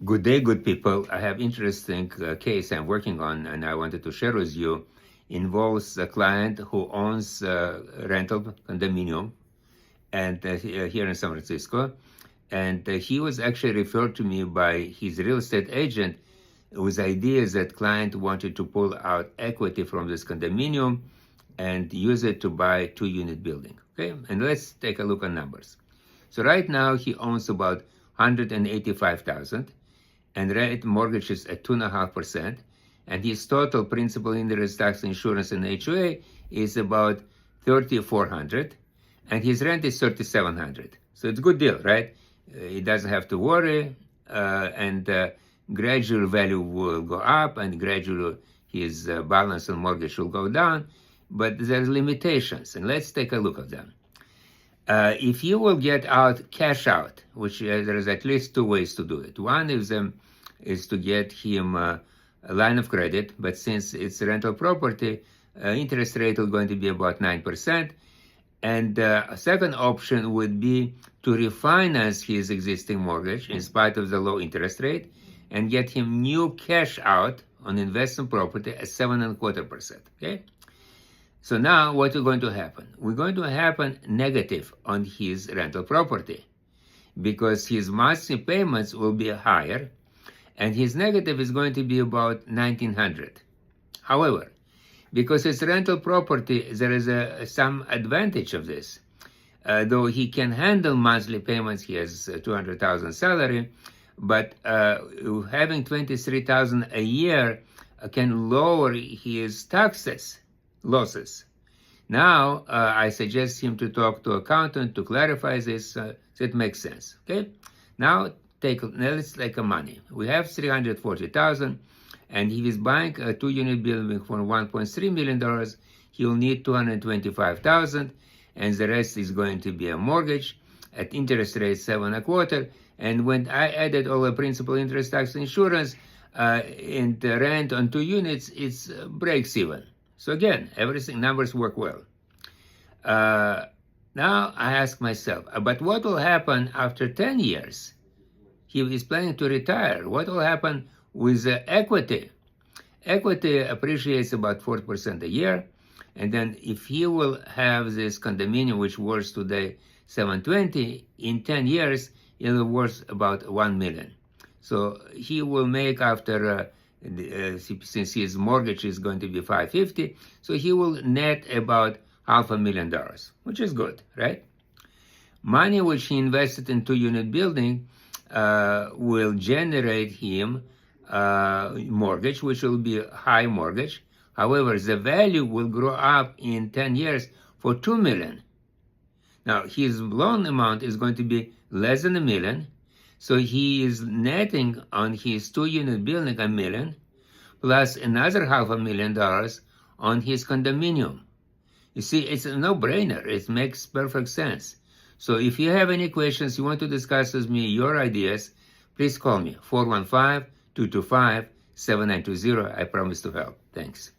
Good day, good people. I have interesting case I'm working on, and I wanted to share with you. Involves a client who owns a rental condominium, and here in San Francisco, and he was actually referred to me by his real estate agent with ideas that client wanted to pull out equity from this condominium and use it to buy 2-unit building. Okay, and let's take a look at numbers. So right now he owns about 185,000. And rate mortgages at 2.5%, and his total principal, interest, tax, insurance, and HOA is about $3,400, and his rent is $3,700. So it's a good deal, right? He doesn't have to worry, and gradual value will go up, and gradually his balance on mortgage will go down. But there's limitations, and let's take a look at them. If you will get out cash out, which there's at least two ways to do it. One of them is to get him a line of credit, but since it's rental property, interest rate is going to be about 9%. And a second option would be to refinance his existing mortgage in spite of the low interest rate and get him new cash out on investment property at 7.25%. Okay? So now what is going to happen? We're going to happen negative on his rental property because his monthly payments will be higher, and his negative is going to be about $1,900. However, because it's rental property, there is some advantage of this. Though he can handle monthly payments, he has $200,000 salary, but having $23,000 a year can lower his taxes losses. Now, I suggest him to talk to accountant to clarify this, so it makes sense. Okay. Now let's take a money. We have $340,000, and if he's buying a 2-unit building for $1.3 million, he'll need $225,000, and the rest is going to be a mortgage at interest rate 7.25%. And when I added all the principal, interest, tax, insurance, and the rent on 2 units, it's breaks even. So again, everything, numbers work well. Now I ask myself, but what will happen after 10 years? He is planning to retire. What will happen with the equity? Equity appreciates about 4% a year. And then if he will have this condominium, which worth today $720, in 10 years, it will worth about $1 million. So he will make after since his mortgage is going to be $550, so he will net about $500,000, which is good, right? Money which he invested in 2-unit building will generate him mortgage, which will be a high mortgage. However, the value will grow up in 10 years for $2 million. Now, his loan amount is going to be less than $1 million. So he is netting on his 2-unit building $1 million, plus another $500,000 on his condominium. You see, it's a no-brainer. It makes perfect sense. So if you have any questions, you want to discuss with me your ideas, please call me, 415-225-7920. I promise to help. Thanks.